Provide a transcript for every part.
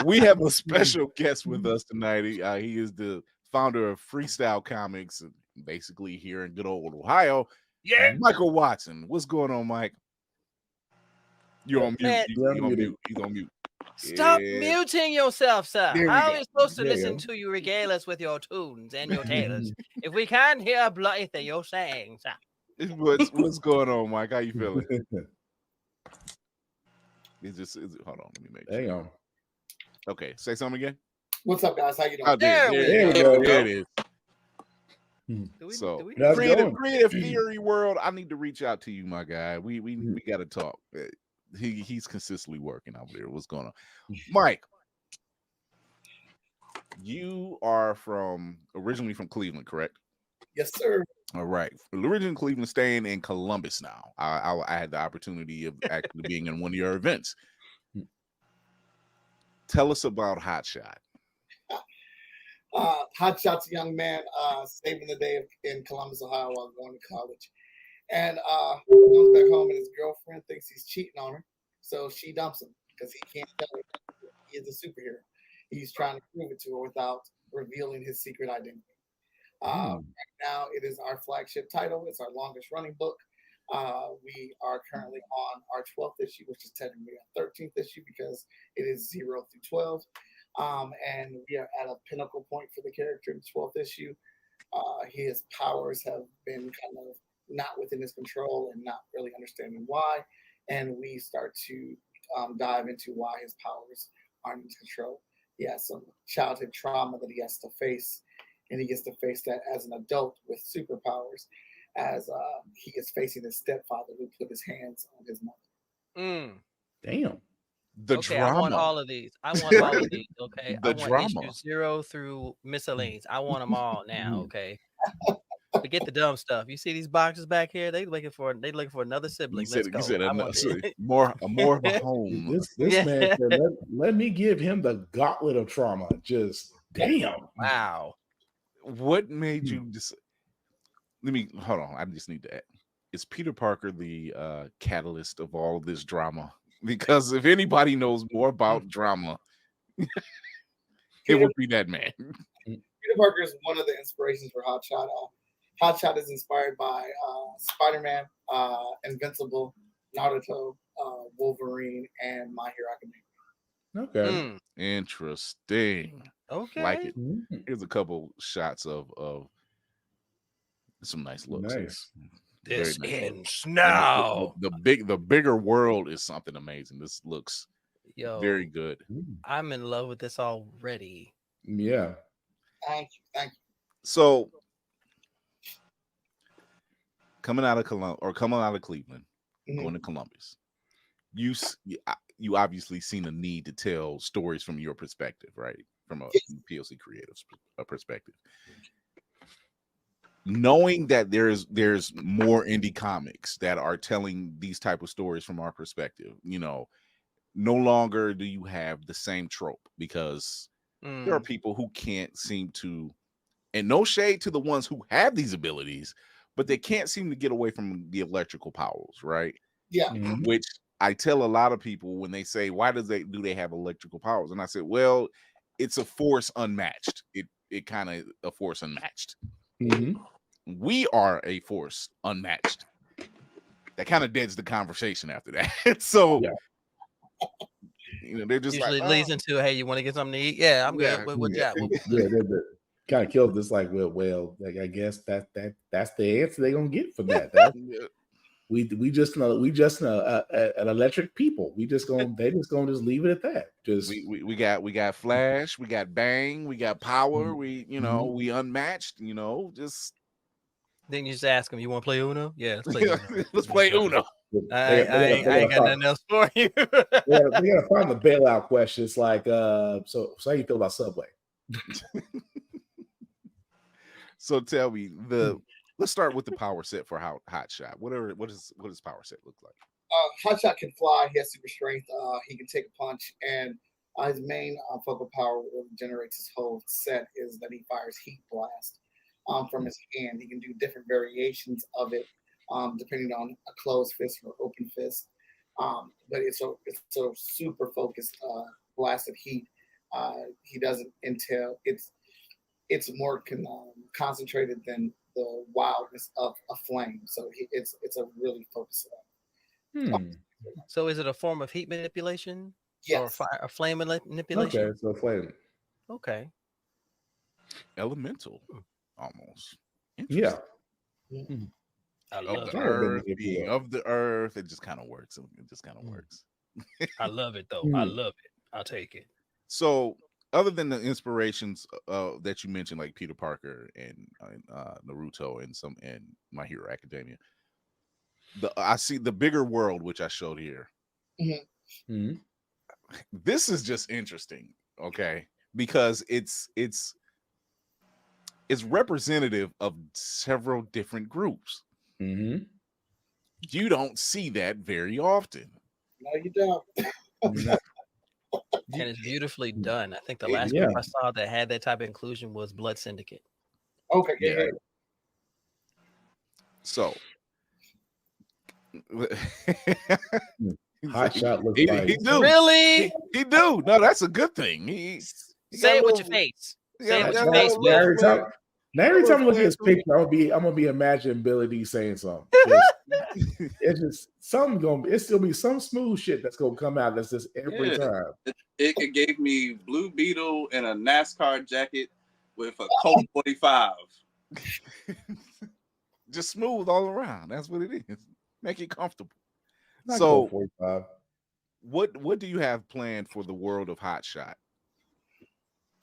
We have a special guest with us tonight. He is the founder of Freestyle Komics, basically here in good old Ohio. Yeah. Michael Watson. What's going on, Mike? You're on mute. Man, You're on mute. He's on mute. Stop muting yourself, sir. There we How go. are we supposed to There you listen go. to you regale us with your tunes and your tales if we can't hear a bloody thing you're saying, sir? What's going on, Mike? How you feeling? Hold on, let me make sure. Hang on. Okay, say something again. What's up, guys? How you doing? Oh, There we go. There it is. Do we Creative theory world, I need to reach out to you, my guy. We got to talk. He's consistently working out there. What's going on, Mike? You are originally from Cleveland, correct? Yes, sir. All right. Originally Cleveland, staying in Columbus now. I had the opportunity of actually being in one of your events. Tell us about HotShot. HotShot's a young man saving the day in Columbus, Ohio while going to college. And comes back home and his girlfriend thinks he's cheating on her. So she dumps him because he can't tell her he is a superhero. He's trying to prove it to her without revealing his secret identity. Right now, it is our flagship title. It's our longest running book. We are currently on our 12th issue, which is technically our 13th issue because it is 0 through 12. And we are at a pinnacle point for the character in the 12th issue. His powers have been kind of not within his control and not really understanding why. And we start to dive into why his powers aren't in his control. He has some childhood trauma that he has to face, and he gets to face that as an adult with superpowers, as he is facing his stepfather who put his hands on his mother. Damn. Drama. I want all of these. Okay. The I want drama. issues 0 through miscellaneous. I want them all now. Okay. Forget the dumb stuff. You see these boxes back here? They looking for another sibling. You said more of a home. This man said, let me give him the gauntlet of trauma. Just damn. Wow. What made you just hold on. I just need to add. Is Peter Parker the catalyst of all of this drama? Because if anybody knows more about drama, it would be that man. Peter Parker is one of the inspirations for HotShot. HotShot is inspired by Spider-Man, Invincible, Naruto, Wolverine, and My Hero Academia. Okay. Interesting. Okay. Like it. Here's a couple shots of some nice looks. Nice. This nice ends now. The bigger world is something amazing. This looks very good. I'm in love with this already. Yeah. Thank you. So coming out of Cleveland, going to Columbus, you obviously seen a need to tell stories from your perspective, right? From a PLC creative perspective. Knowing that there's more indie comics that are telling these type of stories from our perspective, no longer do you have the same trope, because there are people who can't seem to, and no shade to the ones who have these abilities, but they can't seem to get away from the electrical powers, right? Yeah. Which I tell a lot of people when they say, why do they have electrical powers? And I said, well, it's a force unmatched. It kind of a force unmatched. We are a force unmatched. That kind of deads the conversation after that. So they're just usually like, leads into, hey, you want to get something to eat? Yeah, I'm good. What you got? Kind of kills this. Like, well, like, I guess that's the answer they're gonna get for that. We just an electric people. They just gonna leave it at that. Just we got Flash, we got Bang, we got Power. We we unmatched. Just then you just ask them, you want to play Uno? Yeah, let's play Uno. Let's play Uno. I ain't got nothing else for you. they gotta find the bailout question. It's like, so how you feel about Subway? So tell me, let's start with the power set for HotShot. What does power set look like? HotShot can fly. He has super strength. He can take a punch, and his main focal power that generates his whole set is that he fires heat blast from his hand. He can do different variations of it depending on a closed fist or open fist. But it's a super focused blasted heat. He doesn't entail it's more concentrated than the wildness of a flame. So it's a really focused one. So is it a form of heat manipulation? Yes. Or fire, or flame manipulation? Okay, so flame. Okay. Elemental, almost. Yeah. I Of love the it. earth, being of the earth. It just kind of works. It just kind of works. I love it though. I love it. I'll take it. So, other than the inspirations that you mentioned, like Peter Parker and Naruto and My Hero Academia, I see the bigger world, which I showed here. This is just interesting, okay? Because it's representative of several different groups. You don't see that very often. No, you don't. And it's beautifully done. I think the last group I saw that had that type of inclusion was Blood Syndicate. Okay, yeah. So, HotShot looks like he do. Really? He do. No, that's a good thing. He say it with your face. Say it with your face. Now every time I look at his picture, I'm gonna be imagining Billy D saying something. It's just it's still be some smooth shit that's gonna come out. That's just every time. It gave me Blue Beetle and a NASCAR jacket with a Colt 45. Just smooth all around. That's what it is. Make it comfortable. Not So, 45. what do you have planned for the world of HotShot?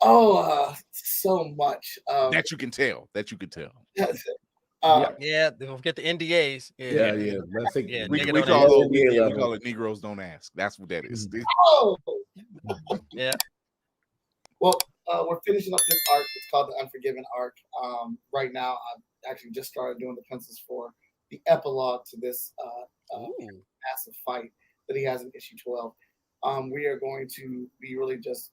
So much. That you can tell. Yeah, don't forget the NDAs. Yeah. Let's think. We call it Negroes Don't Ask. That's what that is. Oh. Yeah. Well, we're finishing up this arc. It's called the Unforgiven arc. Right now, I've actually just started doing the pencils for the epilogue to this massive fight that he has in issue 12. We are going to be really just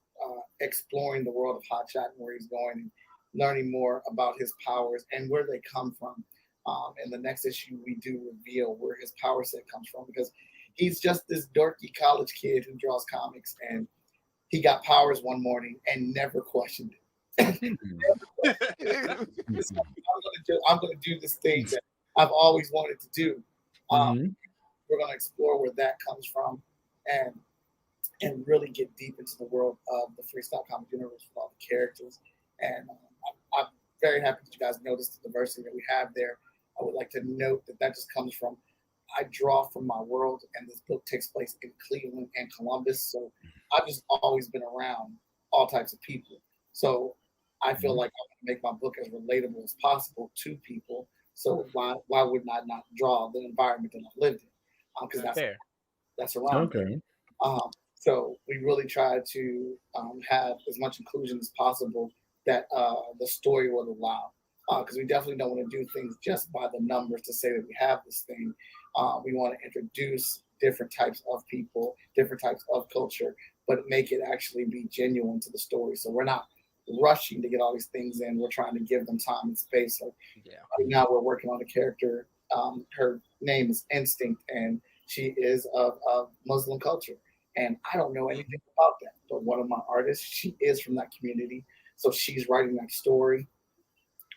exploring the world of HotShot and where he's going and learning more about his powers and where they come from. In the next issue, we do reveal where his power set comes from because he's just this dorky college kid who draws comics, and he got powers one morning and never questioned it. I'm going to do this thing that I've always wanted to do. We're going to explore where that comes from and really get deep into the world of the Freestyle Comic universe with all the characters. And I'm very happy that you guys noticed the diversity that we have there. I would like to note that just comes from, I draw from my world, and this book takes place in Cleveland and Columbus. So I've just always been around all types of people. So I feel like I'm going to make my book as relatable as possible to people. So why would I not draw the environment that I've lived in? Because that's around. Okay. So we really try to have as much inclusion as possible that the story will allow. Because we definitely don't want to do things just by the numbers to say that we have this thing. We want to introduce different types of people, different types of culture, but make it actually be genuine to the story. So we're not rushing to get all these things in. We're trying to give them time and space. So right now we're working on a character. Her name is Instinct, and she is of Muslim culture. And I don't know anything about that. But one of my artists, she is from that community. So she's writing that story.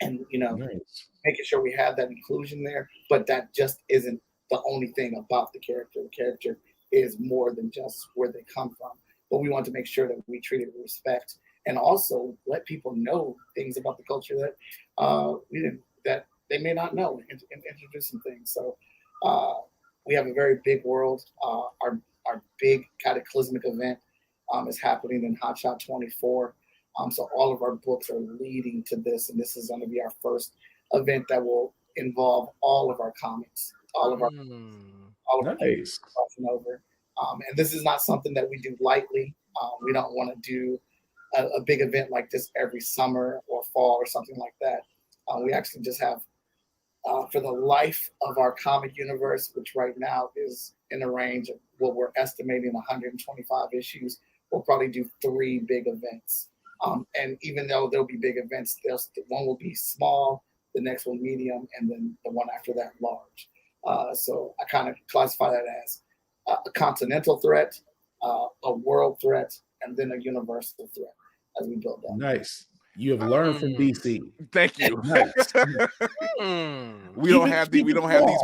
And, making sure we have that inclusion there. But that just isn't the only thing about the character. The character is more than just where they come from. But we want to make sure that we treat it with respect and also let people know things about the culture that that they may not know and introduce some things. So we have a very big world. Our big cataclysmic event is happening in HotShot 24. So all of our books are leading to this, and this is going to be our first event that will involve all of our comics, all of our crossing over. And this is not something that we do lightly. We don't want to do a big event like this every summer or fall or something like that. We actually just have, for the life of our comic universe, which right now is in a range of what we're estimating 125 issues, we'll probably do 3 big events. And even though there'll be big events, one will be small, the next one medium, and then the one after that large. So I kind of classify that as a continental threat, a world threat, and then a universal threat as we build up. Nice. You have learned from DC. Thank you. Nice. We don't have these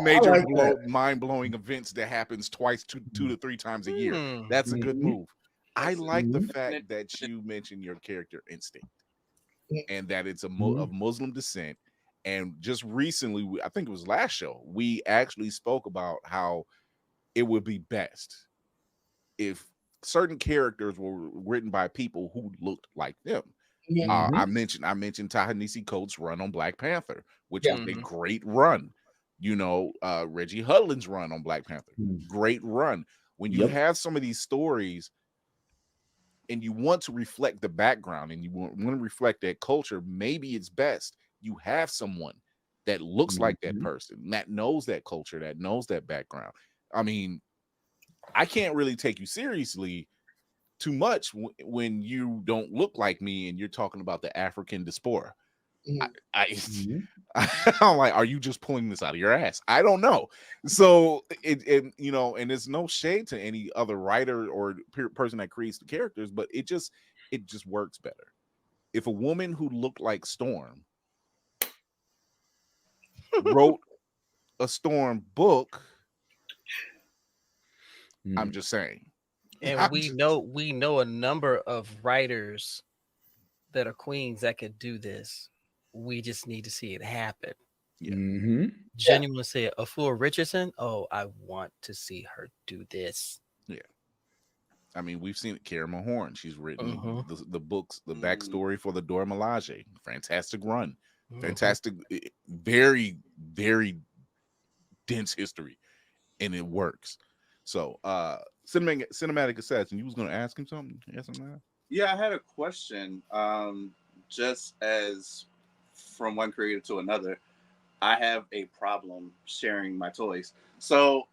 major mind-blowing events that happens twice, two to three times a year. That's a good move. I like the fact that you mentioned your character instinct and that it's of Muslim descent. And just recently, I think it was last show, we actually spoke about how it would be best if certain characters were written by people who looked like them. I mentioned Ta-Nehisi Coates' run on Black Panther, which was a great run. You know, Reggie Hudlin's run on Black Panther, great run. When you have some of these stories and you want to reflect the background and you want to reflect that culture, maybe it's best you have someone that looks like that person, that knows that culture, that knows that background. I mean, I can't really take you seriously too much when you don't look like me and you're talking about the African diaspora. I'm like, are you just pulling this out of your ass? I don't know. So it you know, and there's no shade to any other writer or person that creates the characters, but it just works better. If a woman who looked like Storm wrote a Storm book, I'm just saying. And we know a number of writers that are queens that could do this. We just need to see it happen. Genuinely say it. Afua Richardson. Oh, I want to see her do this. Yeah. I mean, we've seen it. Kara Mahorn. She's written the books, the backstory for the Dora Milaje. Fantastic run. Fantastic, very, very dense history. And it works. So cinematic assassin, you was gonna ask him something? Yeah, I had a question. Just as from one creator to another, I have a problem sharing my toys. So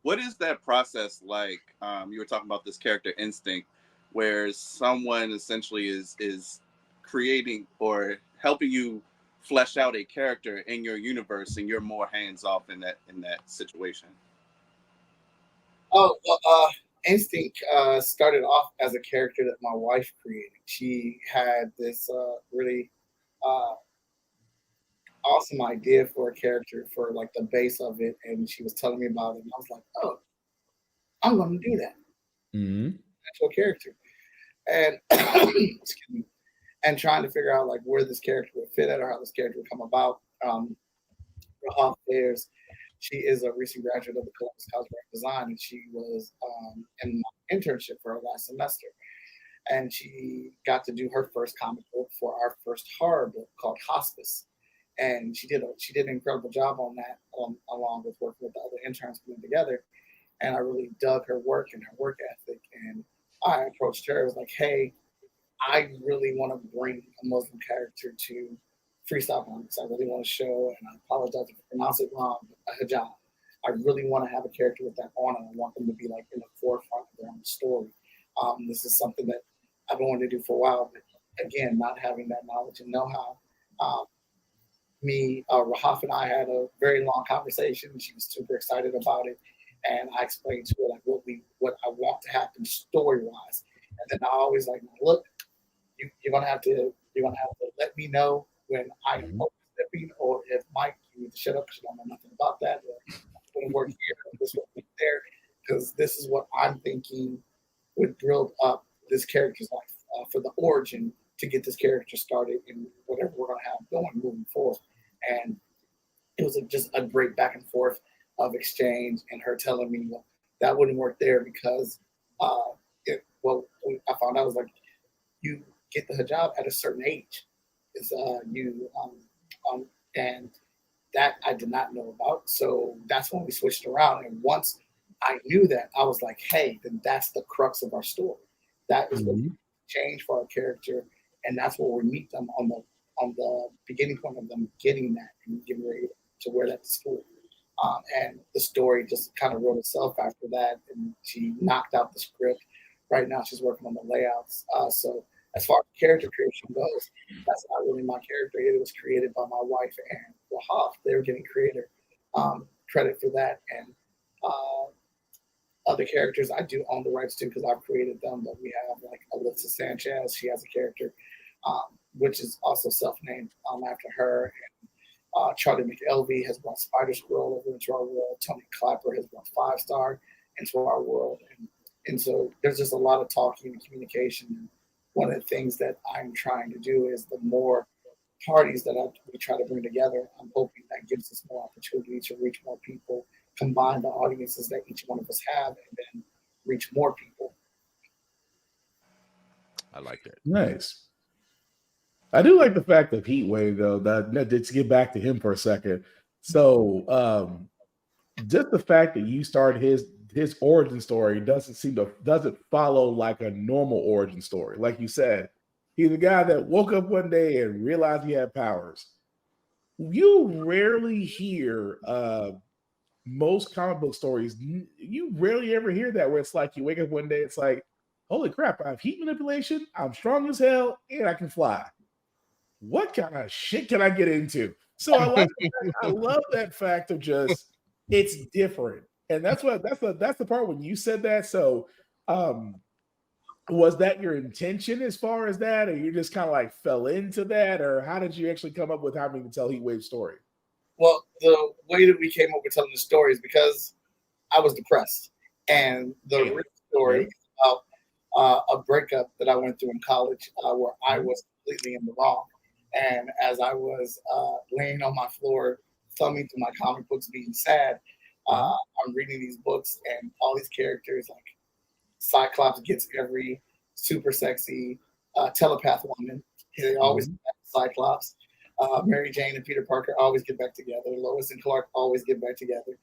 what is that process like? You were talking about this character instinct where someone essentially is creating or helping you flesh out a character in your universe and you're more hands off in that situation. Oh, Instinct started off as a character that my wife created. She had this really awesome idea for a character for like the base of it, and she was telling me about it, and I was like, "Oh, I'm going to do that." Actual character, and excuse me, and trying to figure out like where this character would fit at or how this character would come about. Rahaf Ayers, she is a recent graduate of the Columbus College of Design, and she was in my internship for her last semester. And she got to do her first comic book for our first horror book called Hospice. And she did an incredible job on that, along with working with the other interns putting together. And I really dug her work and her work ethic. And I approached her. I was like, "Hey, I really want to bring a Muslim character to Freestyle Komics. I really want to show, and I apologize if I pronounce it wrong, but a hijab. I really want to have a character with that on, and I want them to be like in the forefront of their own story. This is something that I've been wanting to do for a while, but again, not having that knowledge and know-how. Rahaf and I had a very long conversation. She was super excited about it, and I explained to her like what I want to happen story-wise. And then I always like, look, you're gonna have to let me know when I am overstepping, or if Mike, you need to shut up because you don't know nothing about that. Or I'm gonna work here, this will be there, because this is what I'm thinking would build up this character's life for the origin to get this character started in whatever we're gonna have going moving forward. And it was just a great back and forth of exchange, and her telling me, well, that wouldn't work there because I found out, I was like, you get the hijab at a certain age. And that I did not know about. So that's when we switched around. And once I knew that, I was like, hey, then that's the crux of our story. That is what we change for our character, and that's where we meet them on the beginning point of them getting that and getting ready to wear that to school. And the story just kind of wrote itself after that, and she knocked out the script. Right now, she's working on the layouts. So as far as character creation goes, that's not really my character. It was created by my wife and Rahaf. They were getting creator credit for that. And other characters I do own the rights to because I've created them. But we have like Alyssa Sanchez. She has a character, which is also self-named after her. And Charlie McElvey has brought Spider Squirrel over into our world. Tony Clapper has brought 5-Star into our world. And so there's just a lot of talking and communication. And one of the things that I'm trying to do is the more parties that we try to bring together, I'm hoping that gives us more opportunity to reach more people, combine the audiences that each one of us have, and then reach more people. I like that. Nice. I do like the fact of Heat Wave, though. That to get back to him for a second. So, just the fact that you started his origin story doesn't follow like a normal origin story. Like you said, he's a guy that woke up one day and realized he had powers. You rarely hear most comic book stories. You rarely ever hear that where it's like you wake up one day, it's like, holy crap, I have heat manipulation, I'm strong as hell, and I can fly. What kind of shit can I get into? So I love that fact of just it's different. And that's the part when you said that. So was that your intention as far as that, or you just kind of like fell into that, or how did you actually come up with having to tell Heatwave's story? Well, the way that we came up with telling the story is because I was depressed, and the real story is about a breakup that I went through in college where I was completely in the wrong. And as I was laying on my floor, thumbing through my comic books, being sad, I'm reading these books and all these characters, like Cyclops gets every super sexy telepath woman. They always get back to Cyclops. Mary Jane and Peter Parker always get back together. Lois and Clark always get back together.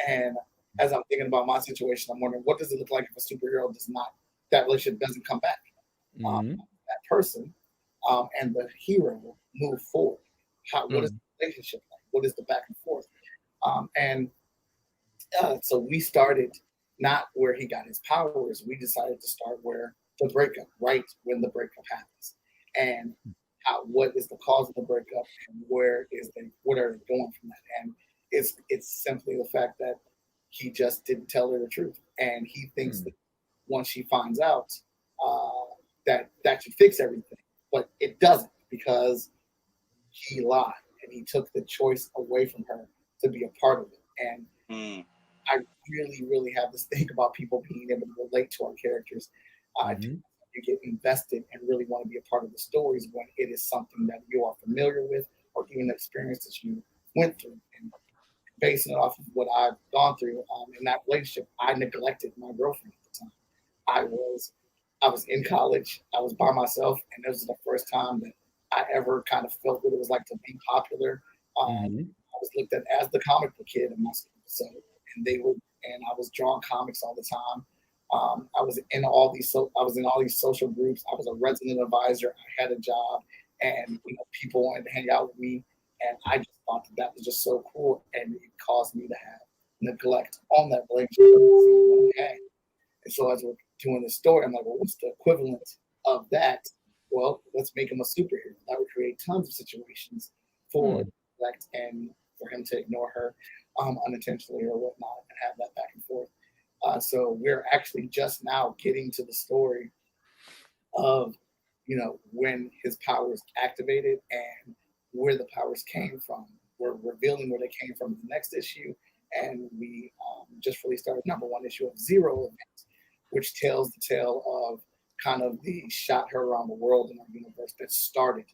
And as I'm thinking about my situation, I'm wondering, what does it look like if a superhero that relationship doesn't come back? That person and the hero move forward. What is the relationship like? What is the back and forth? So we started not where he got his powers. We decided to start where the breakup, right when the breakup happens, and what is the cause of the breakup, and what are they going from that? And it's simply the fact that he just didn't tell her the truth, and he thinks that once she finds out, that should fix everything, but it doesn't, because he lied and he took the choice away from her to be a part of it. And I really, really have this thing about people being able to relate to our characters. You get invested and really want to be a part of the stories when it is something that you are familiar with, or even the experience that you went through. And basing it off of what I've gone through in that relationship, I neglected my girlfriend at the time. I was in college. I was by myself, and this was the first time that I ever kind of felt what it was like to be popular. I was looked at as the comic book kid in my school, and I was drawing comics all the time. I was in all these social groups. I was a resident advisor. I had a job, and people wanted to hang out with me, and I just thought that was just so cool, and it caused me to have neglect on that relationship. And so as we're doing this story, I'm like, well, what's the equivalent of that? Well, let's make him a superhero. That would create tons of situations for neglect and for him to ignore her unintentionally or whatnot, and have that back and forth. So we're actually just now getting to the story of, when his powers activated and where the powers came from. We're revealing where they came from in the next issue, and we just released our #1 issue of Zero Event, which tells the tale of kind of the shot her around the world in our universe that started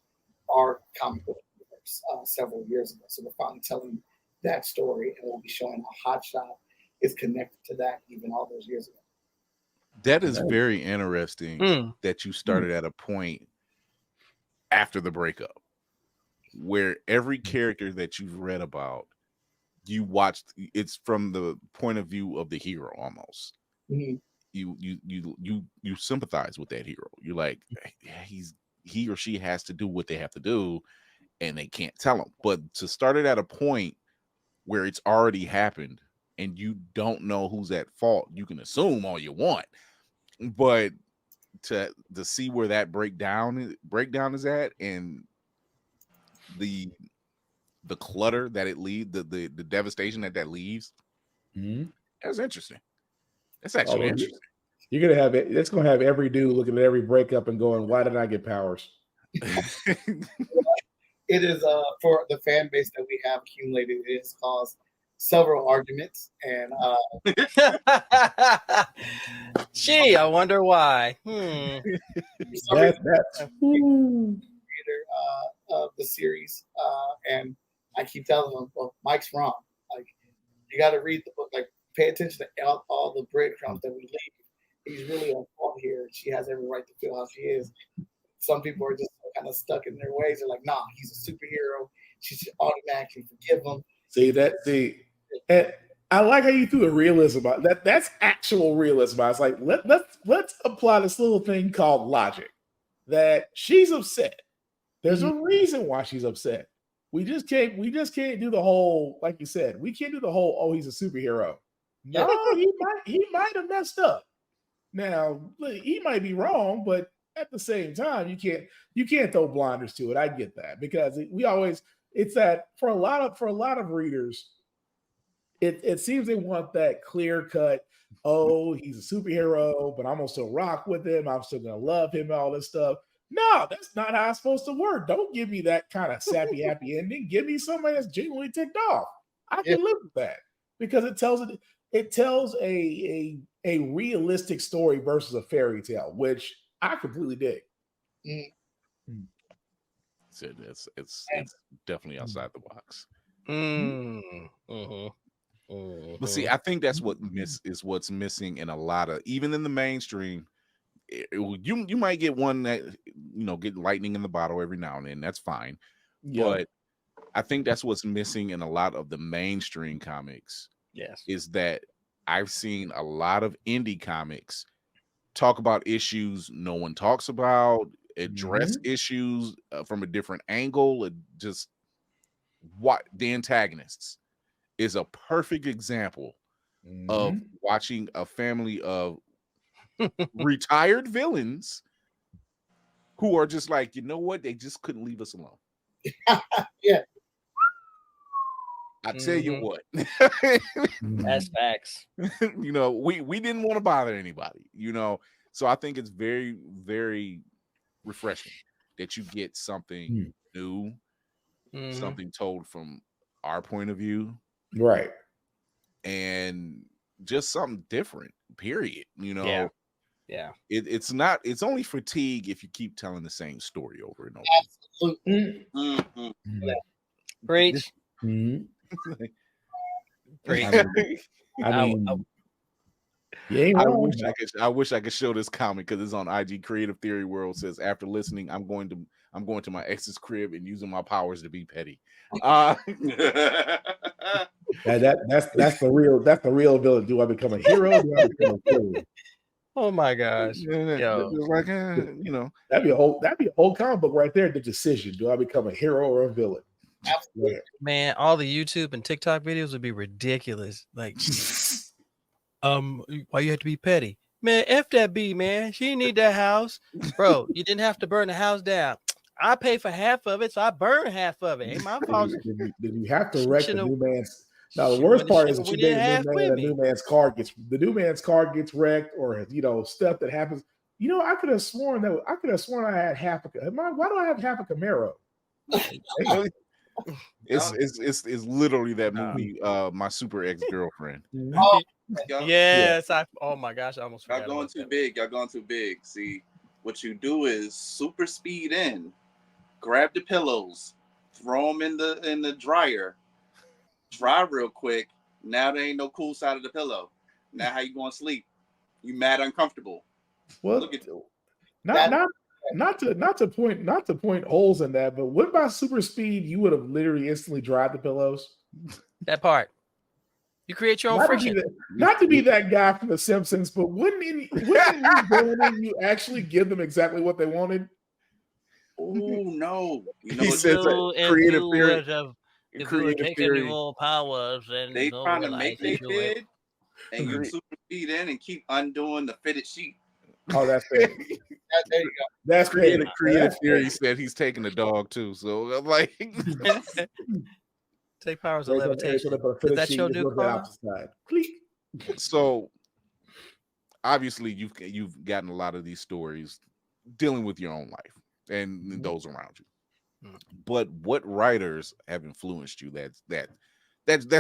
our comic book universe several years ago. So we're finally telling that story, and we'll be showing how HotShot is connected to that even all those years ago. That is very interesting that you started at a point after the breakup where every character that you've read about, you watched, it's from the point of view of the hero almost. You sympathize with that hero. You're like, he or she has to do what they have to do, and they can't tell them. But to start it at a point where it's already happened and you don't know who's at fault, you can assume all you want, but to see where that breakdown is at, and the clutter that it leaves, the devastation that leaves, that's interesting. That's actually interesting. You're gonna have it. It's gonna have every dude looking at every breakup and going, "Why did I get powers?" It is for the fan base that we have accumulated. It has caused several arguments, and gee, I wonder why. That's creator of the series, and I keep telling them, "Well, Mike's wrong. Like, you got to read the book. Like, pay attention to all the breadcrumbs that we leave. He's really on fault here. She has every right to feel how she is." Some people are just kind of stuck in their ways. They're like, "Nah, he's a superhero. She should automatically forgive him." And I like how you threw the realism out. That's actual realism. I was like, let's apply this little thing called logic. That she's upset. There's a reason why she's upset. We just can't do the whole, like you said, we can't do the whole, oh, he's a superhero. No, he might have messed up. Now, he might be wrong, but at the same time, you can't throw blinders to it. I get that, because it's that for a lot of readers, it seems they want that clear cut, oh, he's a superhero, but I'm gonna still rock with him, I'm still gonna love him, all this stuff. No, that's not how it's supposed to work. Don't give me that kind of sappy happy ending. Give me somebody that's genuinely ticked off. I can live with that, because it tells a realistic story versus a fairy tale, which I completely dig. It's definitely outside the box. But see, I think that's what's missing in a lot of, even in the mainstream. You might get one that get lightning in the bottle every now and then. That's fine. But I think that's what's missing in a lot of the mainstream comics. Yes, is that I've seen a lot of indie comics talk about issues no one talks about, address issues from a different angle. Just what the antagonists is a perfect example of watching a family of retired villains who are just like, you know what, they just couldn't leave us alone. I tell you what, that's facts. We didn't want to bother anybody, so I think it's very, very refreshing that you get something new, something told from our point of view, right, and just something different, period. It's only fatigue if you keep telling the same story over and over. Absolutely. Preach. I wish I could show this comic, because it's on IG. Creative Theory World says, after listening, I'm going to my ex's crib and using my powers to be petty. That's the real villain. Do I become a hero? Do I become a villain? Oh my gosh. Like, that'd be a whole comic book right there. The decision: do I become a hero or a villain? Absolutely. Man, all the YouTube and TikTok videos would be ridiculous. Like, why you have to be petty? Man, F that B, man. She didn't need that house. Bro, you didn't have to burn the house down. I pay for half of it, so I burn half of it. Ain't my fault. Did you have to wreck the new man's? Now the worst part is that you date a new man, the new man's car gets wrecked, or stuff that happens. I could have sworn I had half a. Why do I have half a Camaro? It's literally that movie, My Super Ex-Girlfriend. Yes, oh my gosh, I almost forgot. Y'all going too big. See, what you do is super speed in, grab the pillows, throw them in the dryer, dry real quick. Now there ain't no cool side of the pillow. Now how you going to sleep? You mad uncomfortable. Well, look at you. Not to point holes in that, but what about super speed? You would have literally instantly dried the pillows. That part. You create your own friction. Not to be that guy from The Simpsons, but wouldn't you actually give them exactly what they wanted? Oh no! He says creative theory. If you were taking more powers, and they trying to make they bid, and you super speed in and keep undoing the fitted sheet. Oh, that's fair. There you go. That's creative theory said he's taking a dog too. So I'm like, take powers of levitation. Is that your new car? So obviously you've gotten a lot of these stories dealing with your own life and those around you. But what writers have influenced you that's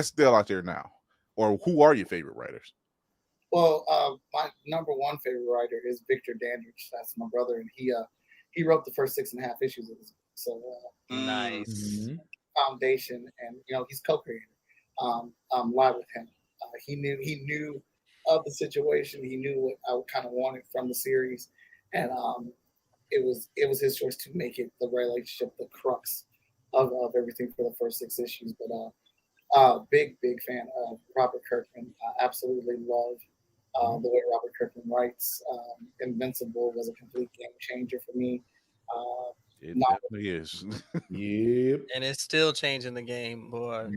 still out there now? Or who are your favorite writers? Well, my number one favorite writer is Victor Dandridge. That's my brother, and he wrote the first 6.5 issues of this book. So nice foundation, and he's co-creator. Live with him. He knew of the situation. He knew what I kind of wanted from the series, and it was his choice to make it the relationship, the crux of everything for the first 6 issues. But big fan of Robert Kirkman. I absolutely love the way Robert Kirkman writes. Invincible was a complete game changer for me. It definitely is. Yep. and it's still changing the game, boy.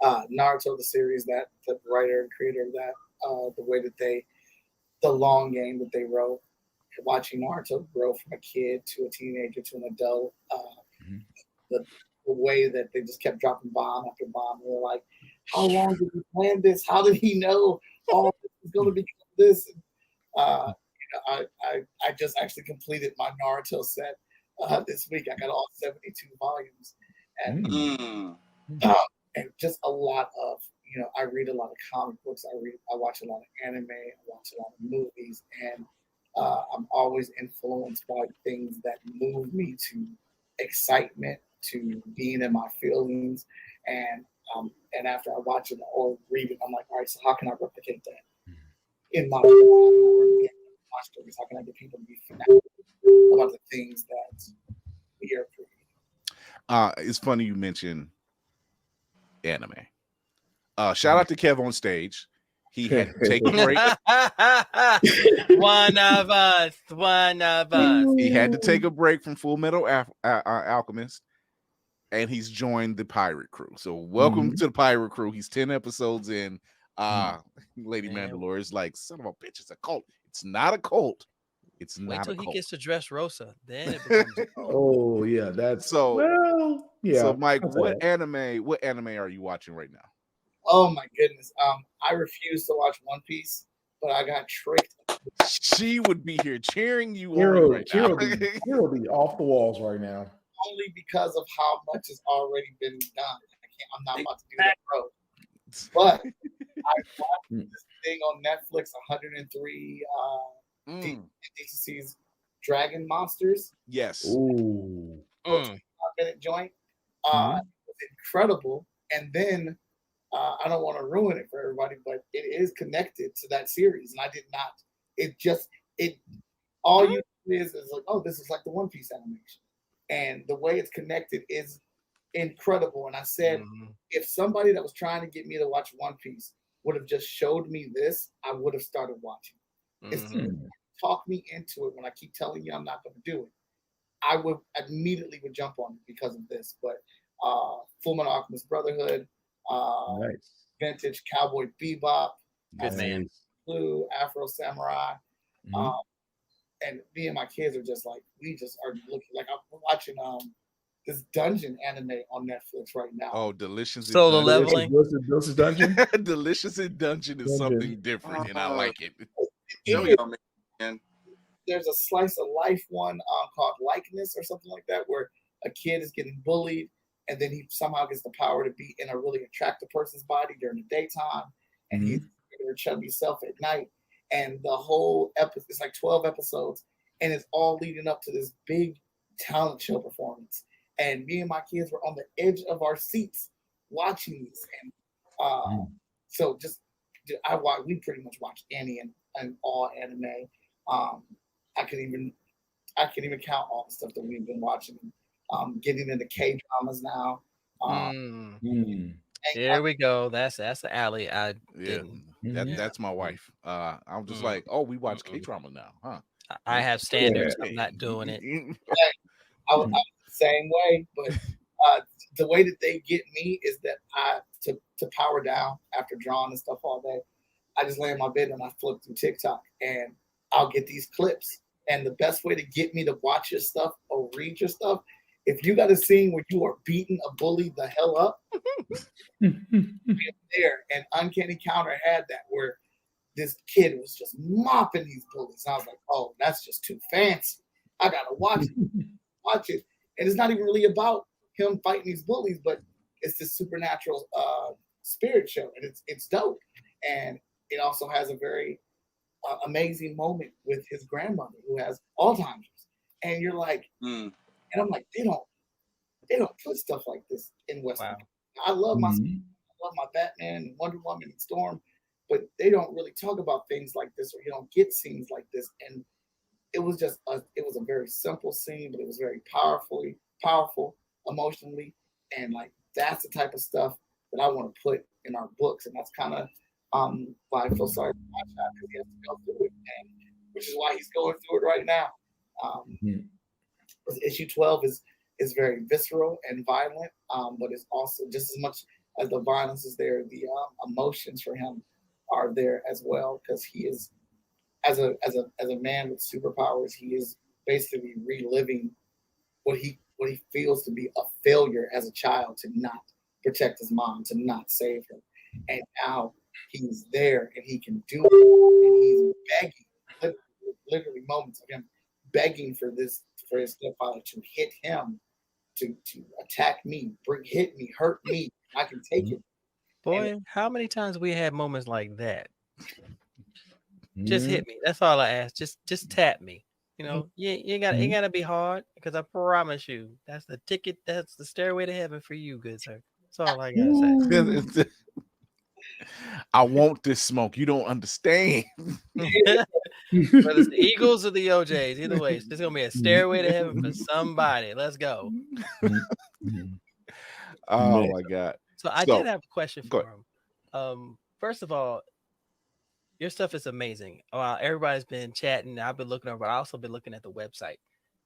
Naruto, the series, that the writer and creator of that, the way that the long game that they wrote, watching Naruto grow from a kid to a teenager to an adult, the way that they just kept dropping bomb after bomb. We were like, how long did he plan this? How did he know all this is going to become this? I just actually completed my Naruto set this week. I got all 72 volumes, and just a lot of, I read a lot of comic books. I watch a lot of anime. I watch a lot of movies, and I'm always influenced by things that move me to excitement, to being in my feelings, and after I watch it or read it, I'm like, all right, so how can I replicate that in my stories? How can I get people to be fanatical about the things that we are creating? It's funny you mentioned anime. Shout out to Kev on stage. He had to take a break. One of us. He had to take a break from Full Metal Alchemist, and he's joined the pirate crew. So welcome to the pirate crew. He's 10 episodes in. Lady Mandalore is like, son of a bitch, it's a cult. It's not a cult. It's Wait not till a cult. he gets to dress Rosa, then it becomes a cult. Oh yeah, that's so. Well, yeah. So Mike, what anime are you watching right now? Oh my goodness. I refuse to watch One Piece, but I got tricked. She would be here cheering you on right now. Hero be off the walls right now. Only because of how much has already been done. I'm not about to do that, bro. But I watched this thing on Netflix, 103 DCC's Dragon Monsters. Yes. Ooh. 5-minute joint. It was incredible. And then I don't want to ruin it for everybody, but it is connected to that series. And I did not. All you do is like, oh, this is like the One Piece animation. And the way it's connected is incredible. And I said, if somebody that was trying to get me to watch One Piece would have just showed me this, I would have started watching. It's talk me into it when I keep telling you I'm not going to do it. I would immediately jump on it because of this. But Full Metal Alchemist Brotherhood, Vintage Cowboy Bebop, Good man, Blue, Afro Samurai, and me and my kids are just like, we just are looking like I'm watching this dungeon anime on Netflix right now. Oh, Delicious Solo Leveling. Delicious Dungeon. Delicious in Dungeon is something different, and I like it. There's a slice of life one called Likeness or something like that, where a kid is getting bullied, and then he somehow gets the power to be in a really attractive person's body during the daytime, and he's their chubby self at night. And the whole episode, it's like 12 episodes, and it's all leading up to this big talent show performance. And me and my kids were on the edge of our seats watching these. And so we pretty much watch any and all anime. I can even count all the stuff that we've been watching. Getting into K-dramas now. There we go. That's the alley. That's my wife. I'm just like, oh, we watch K-drama now, huh? I have standards. I'm not doing it. I was the same way, but the way that they get me is that to power down after drawing and stuff all day, I just lay in my bed and I flip through TikTok and I'll get these clips. And the best way to get me to watch your stuff or read your stuff, if you got a scene where you are beating a bully the hell up, there. And Uncanny Counter had that where this kid was just mopping these bullies. I was like, oh, that's just too fancy. I gotta watch it. And it's not even really about him fighting these bullies, but it's this supernatural spirit show, and it's dope. And it also has a very amazing moment with his grandmother who has Alzheimer's, and you're like, and I'm like, they don't put stuff like this in Western. Wow. I love my Batman and Wonder Woman and Storm, but they don't really talk about things like this, or you don't get scenes like this. And it was just a very simple scene, but it was very powerful emotionally, and like that's the type of stuff that I want to put in our books, and that's kind of why I feel sorry for HotShot, because he has to go through it, and which is why he's going through it right now. Issue 12 is very visceral and violent, but it's also just as much as the violence is there, the emotions for him are there as well, because he is as a man with superpowers, he is basically reliving what he feels to be a failure as a child, to not protect his mom, to not save her, and now he's there and he can do it, and he's begging, literally moments of him begging for his stepfather to hit him, to attack me, hit me, hurt me. I can take it. Boy, and how many times we had moments like that? Just hit me. That's all I ask. Just tap me. You know, you gotta be hard, because I promise you, that's the ticket. That's the stairway to heaven for you, good sir. That's all I gotta say. I want this smoke. You don't understand. Whether it's the Eagles or the OJs, either way, it's gonna be a stairway to heaven for somebody. Let's go. Oh my God. So I did have a question for him. First of all, your stuff is amazing. Everybody's been chatting. I've been looking over, but I also been looking at the website,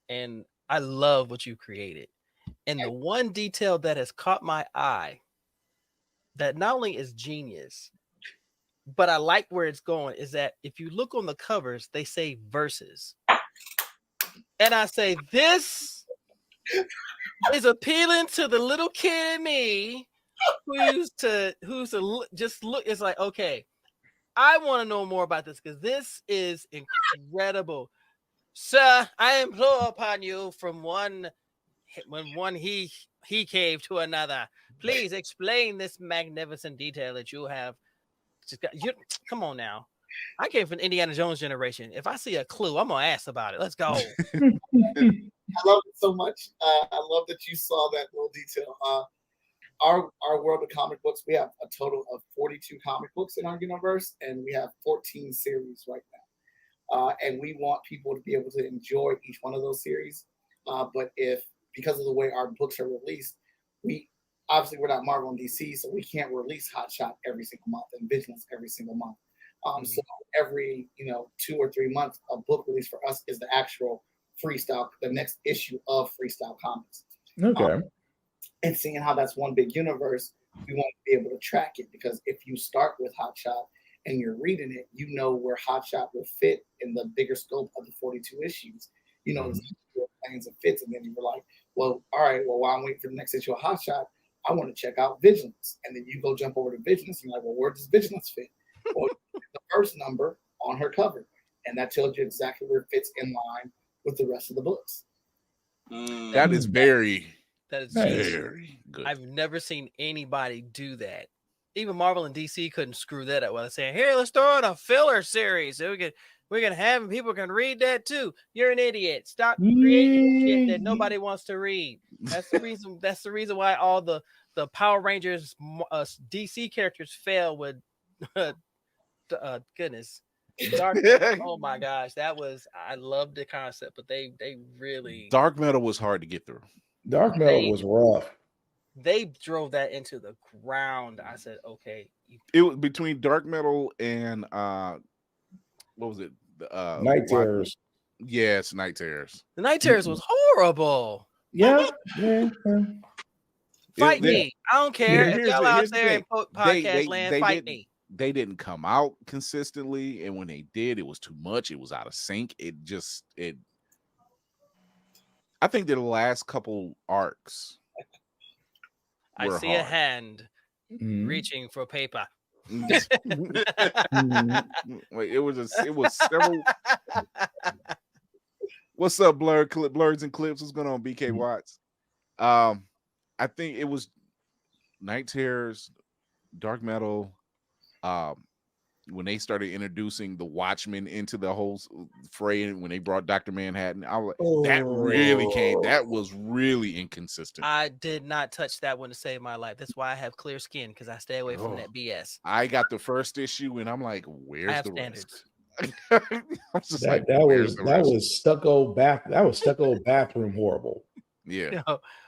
and I love what you created. And the one detail that has caught my eye, that not only is genius, but I like where it's going, is that if you look on the covers, they say verses. And I say, this is appealing to the little kid in me who's to just look. It's like, okay, I want to know more about this, because this is incredible. Sir, I implore upon you, from one he cave to another, please explain this magnificent detail that you have. Come on now. I came from Indiana Jones generation. If I see a clue, I'm gonna ask about it. Let's go. I love it so much. I love that you saw that little detail. Our world of comic books, we have a total of 42 comic books in our universe, and we have 14 series right now. And we want people to be able to enjoy each one of those series. But because of the way our books are released, we're not Marvel and DC, so we can't release HotShot every single month and Vigilance every single month. So every 2 or 3 months, a book release for us is the actual Freestyle, the next issue of Freestyle Komics. Okay. And seeing how that's one big universe, we want to be able to track it, because if you start with HotShot and you're reading it, you know where HotShot will fit in the bigger scope of the 42 issues. You know, where plans and fits, and then you're like, well, all right, well, while I'm waiting for the next issue of HotShot, I want to check out Vigilance. And then you go jump over to Vigilance, and you're like, well, where does Vigilance fit? Well, the first number on her cover, and that tells you exactly where it fits in line with the rest of the books. That is very good. I've never seen anybody do that. Even Marvel and DC couldn't screw that up. Well, they're saying, here, let's throw in a filler series so we can have people can read that too. You're an idiot. Stop creating shit that nobody wants to read. That's the reason. That's the reason why all the Power Rangers DC characters fail with goodness. Dark oh my gosh, I love the concept, but they really Dark Metal was hard to get through. Dark Metal was rough. They drove that into the ground. I said, okay. It was between Dark Metal and what was it? Night Terrors. Yes, Night Terrors. The Night Terrors was horrible. Yeah. Fight me. I don't care if y'all out there in podcast land. Fight me. They didn't come out consistently, and when they did, it was too much. It was out of sync. I think the last couple arcs. I see a hand reaching for paper. Wait, it was several. What's up, Blerds and Clips? What's going on, BK Watts? I think it was Night Terrors, Dark Metal. When they started introducing the Watchmen into the whole fray, and when they brought Dr. Manhattan, I was like, that was really inconsistent. I did not touch that one to save my life. That's why I have clear skin, because I stay away from that BS. I got the first issue and I'm like, where's the standards. Rest? that was stucco bathroom horrible. Yeah.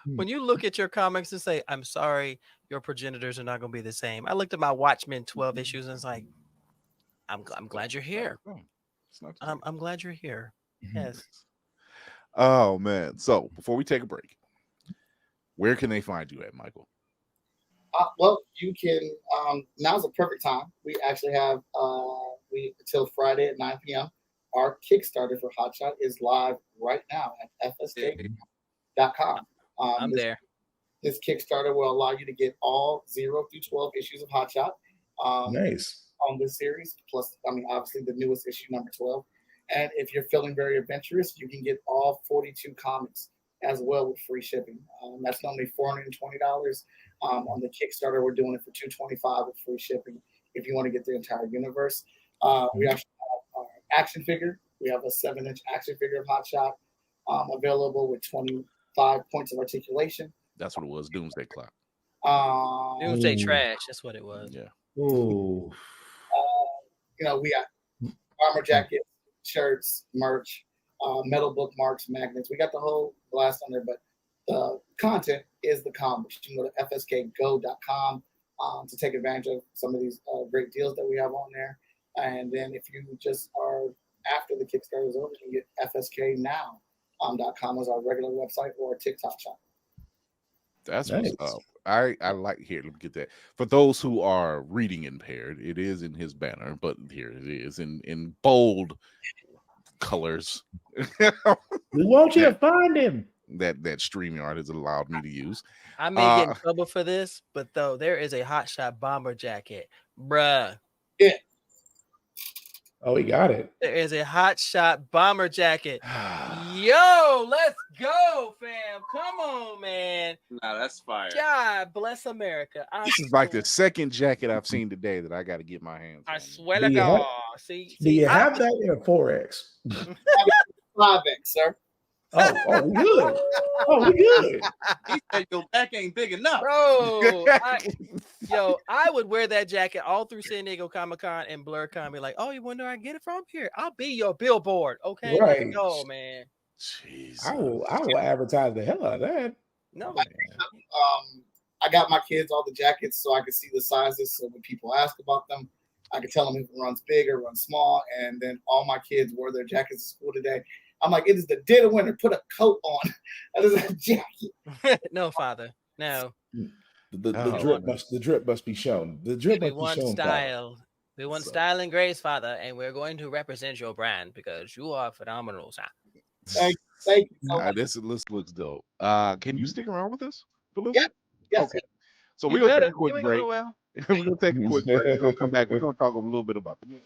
When you look at your comics and say, I'm sorry, your progenitors are not going to be the same. I looked at my Watchmen 12 issues and it's like, I'm glad you're here. I'm glad you're here. Yes. Oh man. So before we take a break, where can they find you at, Michael? Well, you can. Now's the perfect time. We actually have until Friday at 9 p.m. Our Kickstarter for HotShot is live right now at fsk.com. I'm there. This Kickstarter will allow you to get all 0 through 12 issues of HotShot. Nice. On this series, plus, obviously the newest issue, number 12. And if you're feeling very adventurous, you can get all 42 comics as well with free shipping. That's normally $420. On the Kickstarter, we're doing it for $225 with free shipping if you want to get the entire universe. We actually have our action figure. We have a 7-inch action figure of HotShot available with 25 points of articulation. That's what it was, Doomsday Clock. Doomsday Trash, that's what it was. Yeah. Ooh. We got armor jackets, shirts, merch, metal bookmarks, magnets. We got the whole blast on there, but the content is the comics. You can go to fskgo.com to take advantage of some of these great deals that we have on there. And then if you just are after the Kickstarter is over, you can get fsknow.com as our regular website or TikTok shop. That's nice. What's up. I like here. Let me get that. For those who are reading impaired, it is in his banner, but here it is in bold colors. We want you to find him. That StreamYard has allowed me to use. I may get in trouble for this, but though there is a HotShot bomber jacket, bruh. Yeah. Oh, he got it. There is a HotShot bomber jacket. Yo, let's go, fam. Come on, man. Nah, that's fire. God bless America. This is like the second jacket I've seen today that I got to get my hands on. I swear to God. Do you have that in a 4X? 5X, sir. Oh, we good. Oh, we good. He said your back ain't big enough. Bro, I would wear that jacket all through San Diego Comic-Con and BlerdCon. Be like, oh, you wonder where I get it from? Here, I'll be your billboard. Okay, right. Let's go, man. Jesus. I will advertise the hell out of that. No, I got my kids all the jackets so I can see the sizes. So when people ask about them, I can tell them if it runs big or runs small. And then all my kids wore their jackets to school today. I'm like, it is the dead of winter. Put a coat on. That is a jacket. No, Father. No. The drip must be shown. The drip must be shown. Style. We want style and grace, Father, and we're going to represent your brand because you are phenomenal, sir. Thank you. This looks dope. Can you stick around with us? Yeah. Yes. Okay. So we're gonna take a quick break. We're gonna take a quick break. We're gonna come back. We're gonna talk a little bit about the game.